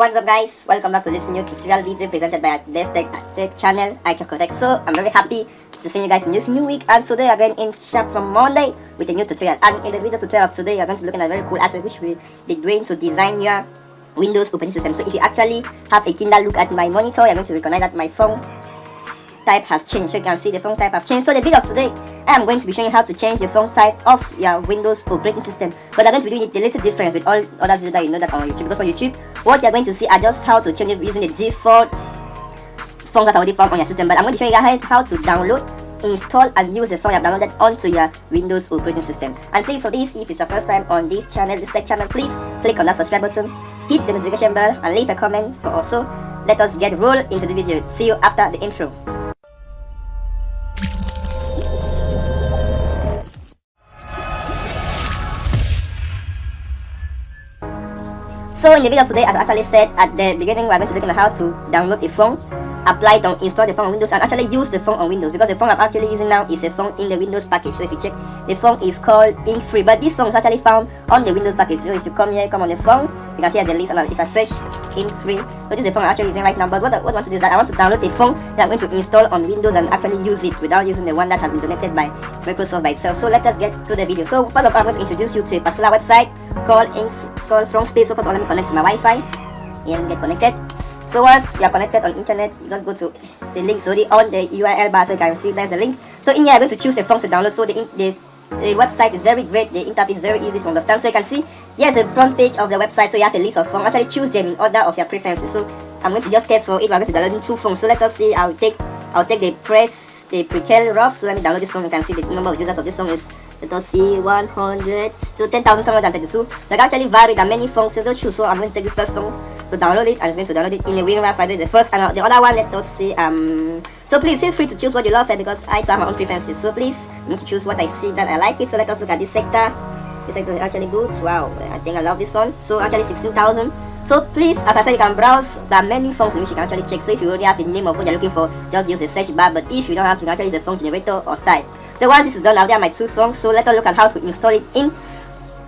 What's up guys, welcome back to this new tutorial video presented by this tech channel IQcodec. So I'm very happy to see you guys in this new week, and today I'm going in sharp from Monday with a new tutorial. And in the video tutorial of today, you're going to be looking at a very cool aspect which we'll be doing to design your Windows operating system. So if you actually have a Kindle look at my monitor, you're going to recognize that my phone type has changed. So you can see the phone type have changed. So the video of today, I am going to be showing you how to change the phone type of your Windows operating system, but I'm going to be doing it a little different with all other videos that you know that on YouTube, because on YouTube what you're going to see are just how to change it using the default phones that are already found on your system. But I'm going to show you guys how to download, install and use the phone you have downloaded onto your Windows operating system. And please, for this, if it's your first time on this channel, this tech channel, please click on that subscribe button, hit the notification bell and leave a comment for us. So let us get roll into the video. See you after the intro. So in the video today, as I actually said at the beginning, we're going to be looking at how to download a phone, apply it, install the phone on Windows, and actually use the phone on Windows, because the phone I'm actually using now is a phone in the Windows package. So if you check, the phone is called Free, but this phone is actually found on the Windows package. So if you come here, come on the phone, you can see as a list, and if I search Free, so this is the phone I'm actually using right now. But what I want to do is that I want to download a phone that I'm going to install on Windows and actually use it without using the one that has been donated by Microsoft by itself. So let us get to the video. So first of all, I'm going to introduce you to a particular website called Free Space. So first of all, let me connect to my Wi-Fi and get connected. So once you are connected on internet, you just go to the link already on the URL bar, so you can see there's a link. So in here, I'm going to choose a phone to download. So the website is very great, the interface is very easy to understand. So you can see here's the front page of the website. So you have a list of phones. Actually choose them in order of your preferences. So I'm going to just test for it. We're going to download two phones. So let us see. I'll take the Prequel rough. So let me download this phone. You can see the number of users of this phone is, let us see, 100 to 10,732. They actually vary. There are many phones to choose. So I'm going to take this first phone to download it, and it's going to download it in a WinRAR file. The first, and the other one, let us see. So please feel free to choose what you love there, because I have my own preferences. So please, I'm going to choose what I see that I like it. So let us look at this sector. This sector is actually good. Wow, I think I love this one. So actually 16,000. So please, as I said, you can browse. There are many phones in which you can actually check. So if you already have a name of what you're looking for, just use the search bar. But if you don't have, you can actually use the phone generator or style. So once this is done, now there are my two phones. So let us look at how to install it in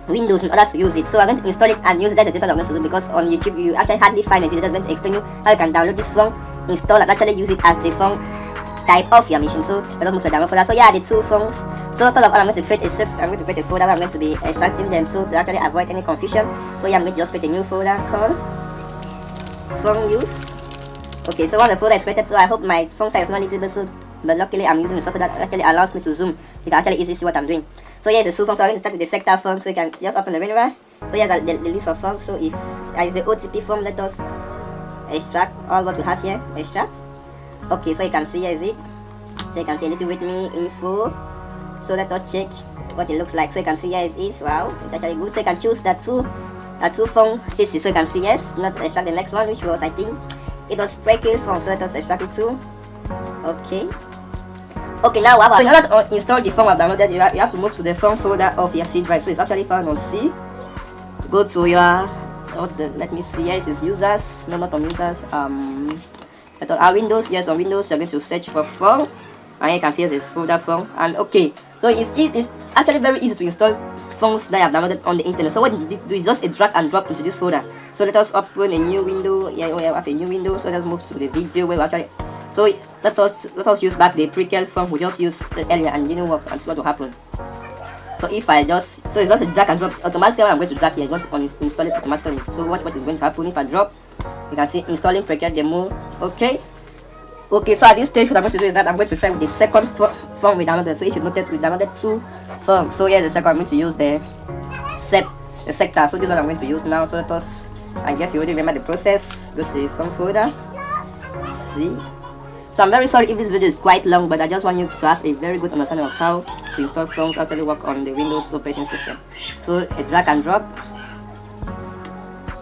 Windows in order to use it. So I'm going to install it and use it. That's the difference I'm going to do, because on YouTube you actually hardly find a video that's going to explain you how you can download this phone, install and actually use it as the phone type of your machine. So let us move to the download folder. So yeah, the two phones. So first of all, I'm going to create a folder where I'm going to be extracting them, so to actually avoid any confusion. So yeah, I'm going to just create a new folder called phone use. Okay, so once the folder is created, so I hope my phone size is not little, so but luckily I'm using the software that actually allows me to zoom. You can actually easily see what I'm doing. So here's the two phones. So I'm going to start with the sector phone. So you can just open the WinRAR. So here's the list of phones. So if there is the OTP form, let us extract all what we have here. Extract. Okay, so you can see here is it. So you can see a little with me info. So let us check what it looks like. So you can see here it is. Wow, it's actually good. So you can choose that two phone faces. So you can see yes. Let's extract the next one, which was, I think it was Prequel phone. So let us extract it too. Okay. Okay, now so in order to install the phone I've downloaded, you have to move to the phone folder of your C drive. So it's actually found on C. Go to your let me see, yes, it's users, no, not on users. Our Windows, yes, on Windows you're going to search for phone, and you can see here's a folder phone. And okay, so it's actually very easy to install phones that I have downloaded on the internet. So what you do is just a drag and drop into this folder. So let us open a new window. Yeah, we have a new window. So let's move to the video where we actually. So let us use back the Prequel phone we just used earlier, and you know what, and see what will happen. So if I just, so it's just a drag and drop automatically. I'm going to drag here, I'm going to install it automatically. So what is going to happen if I drop? You can see installing Prequel demo. Okay, so at this stage what I'm going to do is that I'm going to try with the second phone we downloaded. So if you noted, we downloaded two phones. So here's the second. I'm going to use the sector. So this is what I'm going to use now. So let us, I guess you already remember the process. Go to the phone folder. See. So I'm very sorry if this video is quite long, but I just want you to have a very good understanding of how to install phones actually work on the Windows operating system. So a drag and drop,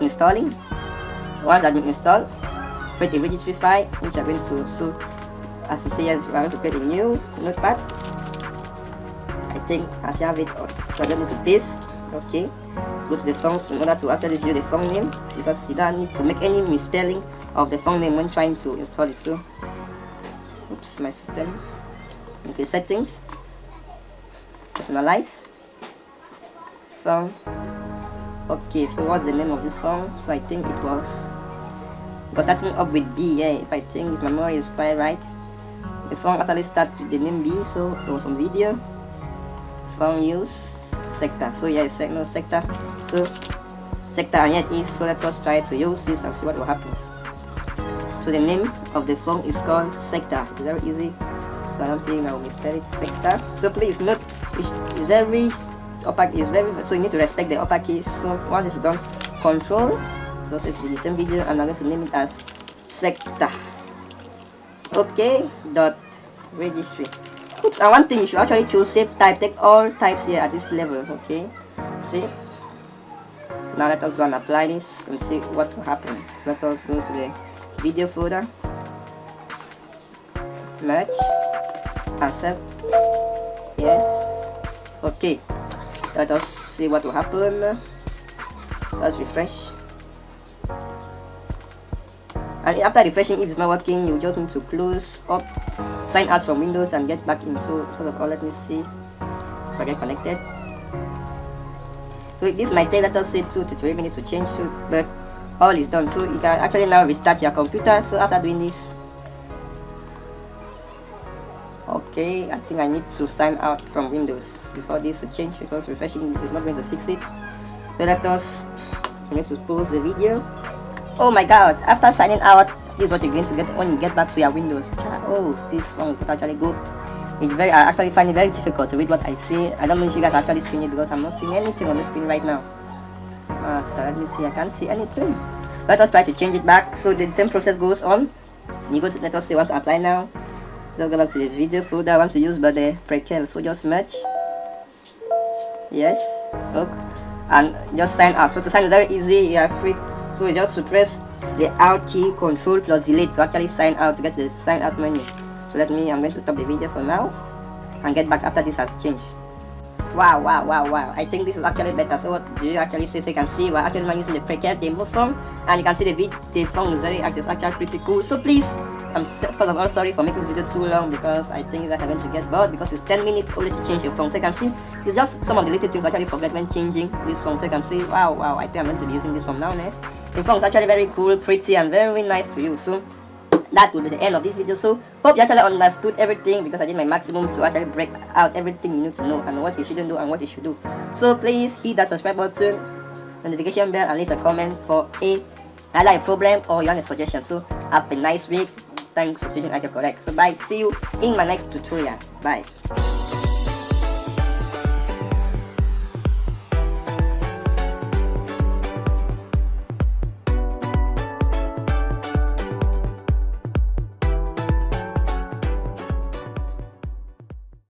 installing. Once that's been installed, create a registry file, which I'm going to, so as you see, yes, we're going to create a new notepad. I think as you have it, so I'm going to paste. Okay, go to the phone in order to actually use the phone name, because you don't need to make any misspelling of the phone name when trying to install it. So oops, my system. Okay, settings, personalize, phone. Okay, so what's the name of this phone? So I think it was because starting up with B, yeah, if I think if my memory is quite right, the phone actually starts with the name B. So there was some video phone use sector, so yeah, it's no sector, so sector, and yet is, so let us try to use this and see what will happen. So the name of the phone is called sector. It's very easy, so I don't think I will misspell it, sector. So please note, it's very opaque, is very, so you need to respect the uppercase. So once it's done, control, just it the same video, and I'm going to name it as sector. Okay, dot registry. Oops, and one thing, you should actually choose save type. Take all types here at this level. Okay, save. Now let us go and apply this and see what will happen. Let us go to the video folder, merge, accept, yes, okay. Let us see what will happen. Let's refresh. And after refreshing, if it's not working, you just need to close up, sign out from Windows, and get back in. So first of all, let me see if I get connected. So this might take, let us say, 2 to 3 minutes to change, so, but all is done. So you can actually now restart your computer. So after doing this, okay, I think I need to sign out from Windows before this to change, because refreshing is not going to fix it. So let us, I'm going to pause the video. Oh my god, after signing out, this is what you're going to get when you get back to your Windows. Oh, this one is not actually good. It's very, I actually find it very difficult to read what I see. I don't know if you guys actually seen it, because I'm not seeing anything on the screen right now. So let me see, I can't see anything. Let us try to change it back. So the same process goes on. You go to, let us say, want to apply now. Let's go back to the video folder. I want to use but the prequel. So just merge. Yes. Look. And just sign out. So to sign is very easy. You are free. So you just to press the Alt key, Control plus Delete to actually sign out, to get to the sign out menu. So I'm going to stop the video for now and get back after this has changed. Wow, I think this is actually better. So what do you actually see? So you can see we're actually not using the precared demo phone, and you can see the phone is very actually pretty cool. So please, I'm first of all sorry for making this video too long, because I think that I'm going to get bored, because it's 10 minutes only to change your phone. So you can see it's just some of the little things I actually forget when changing this phone. So you can see, wow, I think I'm going to be using this from now on. The phone is actually very cool, pretty, and very nice to use. So that will be the end of this video. So hope you actually understood everything, because I did my maximum to actually break out everything you need to know, and what you shouldn't do and what you should do. So please hit that subscribe button, notification bell, and leave a comment for either a problem or you want a suggestion. So have a nice week. Thanks for choosing IQcodec. So bye, see you in my next tutorial. Bye.